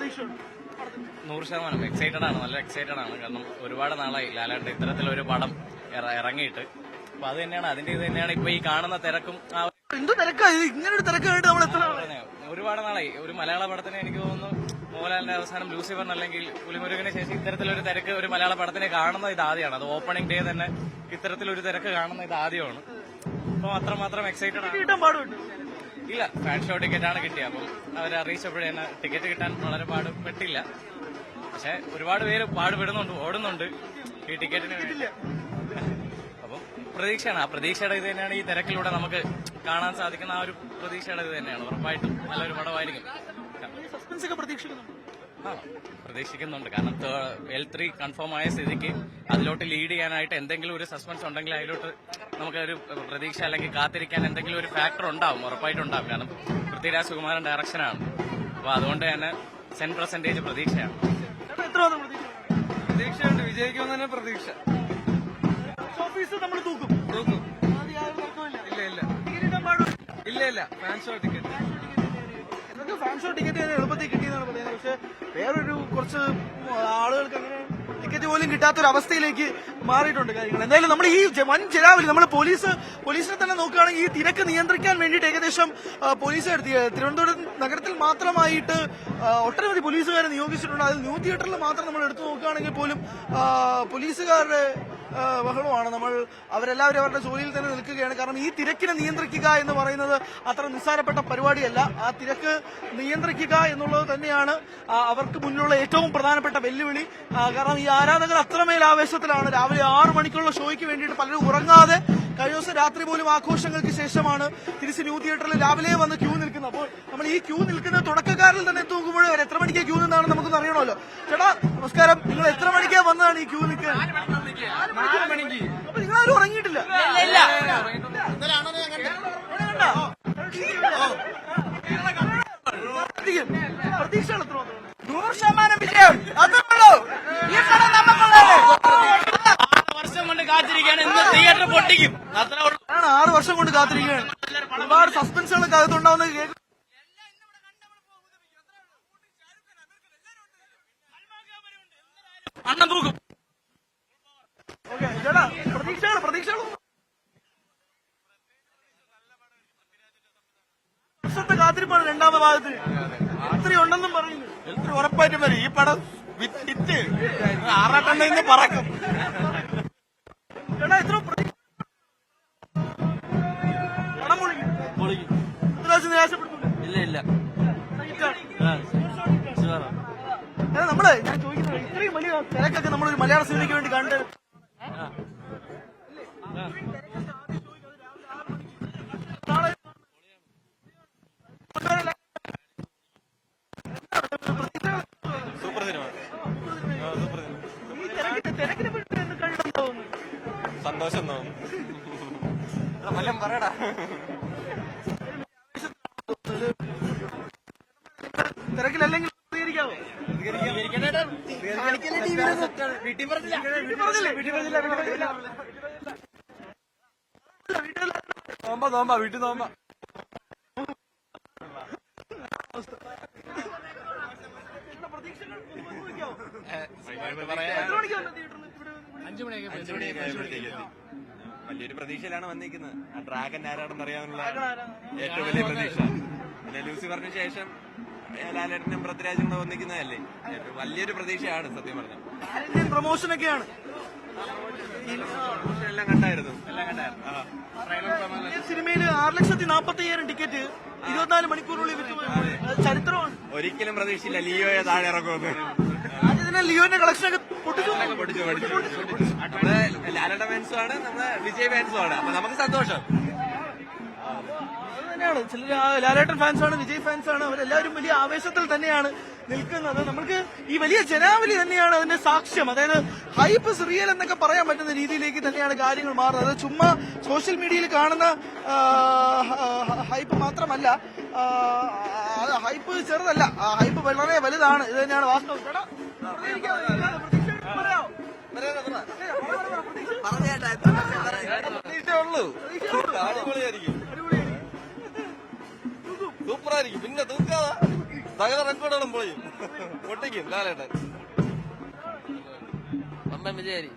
100% excited ആണ്, നല്ല excited ആണ്. കാരണം ഒരുപാട് നാളായി ലാലേട്ടൻ ഇത്തരത്തിലൊരു പടം ഇറങ്ങിയിട്ട്. അപ്പൊ അത് തന്നെയാണ്, അതിന്റെ ഇത് തന്നെയാണ് ഇപ്പൊ ഈ കാണുന്ന തിരക്കും. ഒരുപാട് നാളായി ഒരു മലയാള പടത്തിന് എനിക്ക് തോന്നുന്നു മോഹൻലാലിന്റെ അവസാനം ലൂസിഫർ അല്ലെങ്കിൽ പുലിമുരുകന് ശേഷം ഇത്തരത്തിലൊരു തിരക്ക് ഒരു മലയാള പടത്തിനെ കാണുന്ന ഇത് ആദ്യമാണ്. അത് ഓപ്പണിംഗ് ഡേ തന്നെ ഇത്തരത്തിലൊരു തിരക്ക് കാണുന്ന ഇത് ആദ്യമാണ്. അപ്പൊ അത്രമാത്രം എക്സൈറ്റഡ് ആണ്. ഇല്ല, ഫാൻ ഷോ ടിക്കറ്റാണ് കിട്ടിയത്. അപ്പം അവരെ അറിയിച്ചപ്പോഴേ തന്നെ ടിക്കറ്റ് കിട്ടാൻ വളരെ പാടുപെട്ടില്ല. പക്ഷെ ഒരുപാട് പേര് പാടുപെടുന്നുണ്ട്, ഓടുന്നുണ്ട് ഈ ടിക്കറ്റിന് വേണ്ടി. അപ്പം പ്രതീക്ഷയാണ്, ആ പ്രതീക്ഷയുടെ ഇത് തന്നെയാണ് ഈ തിരക്കിലൂടെ നമുക്ക് കാണാൻ സാധിക്കുന്ന ആ ഒരു പ്രതീക്ഷയുടെ ഇത് തന്നെയാണ്. ഉറപ്പായിട്ടും നല്ലൊരു പടമായിരിക്കും. പ്രതീക്ഷിക്കുന്നുണ്ട്. കാരണം L3 കൺഫേം ആയ സ്ഥിതിക്ക് അതിലോട്ട് ലീഡ് ചെയ്യാനായിട്ട് എന്തെങ്കിലും ഒരു സസ്പെൻസ് ഉണ്ടെങ്കിൽ അതിലോട്ട് നമുക്കൊരു പ്രതീക്ഷ അല്ലെങ്കിൽ കാത്തിരിക്കാൻ എന്തെങ്കിലും ഒരു ഫാക്ടർ ഉണ്ടാവും, ഉറപ്പായിട്ടും ഉണ്ടാവും. കാരണം പൃഥ്വിരാജ് സുകുമാരൻ ഡയറക്ഷനാണ്. അപ്പൊ അതുകൊണ്ട് തന്നെ 100% പ്രതീക്ഷയാണ്. പ്രതീക്ഷയുണ്ട്, വിജയിക്കുമെന്ന് തന്നെ പ്രതീക്ഷ. ഇല്ല ഫാൻ ഷോ ടിക്കറ്റ് എളുപ്പത്തിൽ കിട്ടിയെന്നാണ് പറയുന്നത്. പക്ഷെ വേറൊരു കുറച്ച് ആളുകൾക്ക് അങ്ങനെ ടിക്കറ്റ് പോലും കിട്ടാത്തൊരവസ്ഥയിലേക്ക് മാറിയിട്ടുണ്ട് കാര്യങ്ങൾ. എന്തായാലും നമ്മൾ ഈ വൻ ജനാവലി നമ്മൾ പോലീസിനെ തന്നെ നോക്കുകയാണെങ്കിൽ ഈ തിരക്ക് നിയന്ത്രിക്കാൻ വേണ്ടിയിട്ട് ഏകദേശം പോലീസ് തിരുവനന്തപുരം നഗരത്തിൽ മാത്രമായിട്ട് ഒട്ടനവധി പോലീസുകാരെ നിയോഗിച്ചിട്ടുണ്ട്. അതിൽ ന്യൂ തിയേറ്ററിൽ മാത്രം നമ്മൾ എടുത്തു നോക്കുകയാണെങ്കിൽ പോലും പോലീസുകാരുടെ ബഹളമാണ്. അവരെല്ലാവരും അവരുടെ ജോലിയിൽ തന്നെ നിൽക്കുകയാണ്. കാരണം ഈ തിരക്കിനെ നിയന്ത്രിക്കുക എന്ന് പറയുന്നത് അത്ര നിസ്സാരപ്പെട്ട പരിപാടിയല്ല. ആ തിരക്ക് നിയന്ത്രിക്കുക എന്നുള്ളത് തന്നെയാണ് അവർക്ക് മുന്നിലുള്ള ഏറ്റവും പ്രധാനപ്പെട്ട വെല്ലുവിളി. കാരണം ഈ ആരാധകർ അത്രമേൽ ആവേശത്തിലാണ്. രാവിലെ 6 മണിക്കുള്ള ഷോയ്ക്ക് വേണ്ടിയിട്ട് പലരും ഉറങ്ങാതെ കഴിഞ്ഞ ദിവസം രാത്രി പോലും ആഘോഷങ്ങൾക്ക് ശേഷമാണ് തിരിച്ച് ന്യൂ തിയേറ്ററിൽ രാവിലെ വന്ന് ക്യൂ നിൽക്കുന്നത്. അപ്പോൾ നമ്മൾ ഈ ക്യൂ നിൽക്കുന്ന തുടക്കക്കാരിൽ തന്നെ നോക്കുമ്പോൾ അവർ എത്ര മണിക്ക് ക്യൂ നിന്നാണെന്ന് നമുക്കൊന്ന് അറിയണമല്ലോ. ചേട്ടാ നമസ്കാരം, നിങ്ങൾ എത്ര മണിക്കാ വന്നതാണ് ഈ ക്യൂ നിൽക്കാൻ? 4 മണിക്ക്. അപ്പൊ നിങ്ങളാരും ഉറങ്ങിയിട്ടില്ല? പ്രതീക്ഷകൾ എത്ര? 100% വിജയം. അതുള്ളൂ. ഈ പടം നമുക്കുള്ളത്. 6 വർഷം കൊണ്ട് കാത്തിരിക്കുകയാണ്. ഇന്ന് തിയേറ്റർ പൊട്ടിക്കും. അത്ര 6 വർഷം കൊണ്ട് കാത്തിരിക്കുകയാണ്. ഒരുപാട് സസ്പെൻസുകളൊക്കെ അകത്തുണ്ടാവുന്ന അണ്ണം തൂക്കും. പ്രതീക്ഷകൾ കാത്തിരിപ്പാണ് രണ്ടാമത്തെ ഭാഗത്ത്. ഇത്രയും ഉണ്ടെന്നും പറയുന്നു. ഉറപ്പായിട്ടും വരും. ഈ പടം വിറ്റ് 6 ഇന്ന് പറക്കും. ചേട്ടാ എത്ര നിരാശപ്പെടുന്നു? ഇല്ല നമ്മള് ഞാൻ ചോദിക്കുന്നത് ഇത്രയും വലിയ തിരക്കൊക്കെ നമ്മളൊരു മലയാള സിനിമയ്ക്ക് വേണ്ടി കണ്ട് സൂപ്പർ സിനിമ. തിരക്കിനെ പറ്റി കണ്ടുണ്ടാവുന്നു. സന്തോഷം തോന്നും. വല്ലതും പറയടാ. തിരക്കിലല്ലെങ്കിൽ പ്രതികരിക്കാവോ? നോമ്പാ വീട്ടിൽ നോമ്പാ. വലിയൊരു പ്രതീക്ഷയിലാണ് വന്നിരിക്കുന്നത്. ആ ഡ്രാഗൻ ആരാണെന്ന് അറിയാനുള്ള ഏറ്റവും വലിയ പ്രതീക്ഷ. പിന്നെ ലൂസിഫറിന് ശേഷം ലാലേട്ടനും പൃഥ്വിരാജും കൂടെ വന്നിരിക്കുന്നതല്ലേ, വലിയൊരു പ്രതീക്ഷയാണ് സത്യം പറഞ്ഞാൽ. പ്രൊമോഷനൊക്കെയാണ്. എല്ലാം കണ്ടായിരുന്നു. സിനിമയിൽ 6,40,000 ടിക്കറ്റ് 24 മണിക്കൂറിനുള്ളിൽ വിറ്റു. ചരിത്രമാണ്. ഒരിക്കലും പ്രതീക്ഷയില്ല ലിയോയെ താഴെ ഇറക്കുമെന്ന്. ലിയോന്റെ കളക്ഷനൊക്കെ പൊടിച്ചു. നമ്മള് ലാലേട്ട ഫാൻസും ആണ്, നമ്മള് വിജയ് ഫാൻസും ആണ്. അപ്പൊ നമുക്ക് സന്തോഷം. തന്നെയാണ്. ചിലർ ലാലേട്ടൻ ഫാൻസാണ്, വിജയ് ഫാൻസാണ്. അവരെല്ലാവരും വലിയ ആവേശത്തിൽ തന്നെയാണ് നിൽക്കുന്നത്. നമുക്ക് ഈ വലിയ ജനാവലി തന്നെയാണ് അതിന്റെ സാക്ഷ്യം. അതായത് ഹൈപ്പ് റിയൽ എന്നൊക്കെ പറയാൻ പറ്റുന്ന രീതിയിലേക്ക് തന്നെയാണ് കാര്യങ്ങൾ മാറുന്നത്. അത് ചുമ്മാ സോഷ്യൽ മീഡിയയിൽ കാണുന്ന ഹൈപ്പ് മാത്രമല്ല, ഹൈപ്പ് ചെറുതല്ല, ഹൈപ്പ് വളരെ വലുതാണ്. ഇത് തന്നെയാണ് വാസ്തവം. പ്രതീക്ഷയുള്ളൂ. അടിപൊളിയായിരിക്കും, സൂപ്പറായിരിക്കും. പിന്നെ തൂക്കാതെ തകത റെക്കോർഡുകളും പൊളിയും പൊട്ടിക്കും ലാലേട്ടൻ. പമ്പൻ വിജയാരി.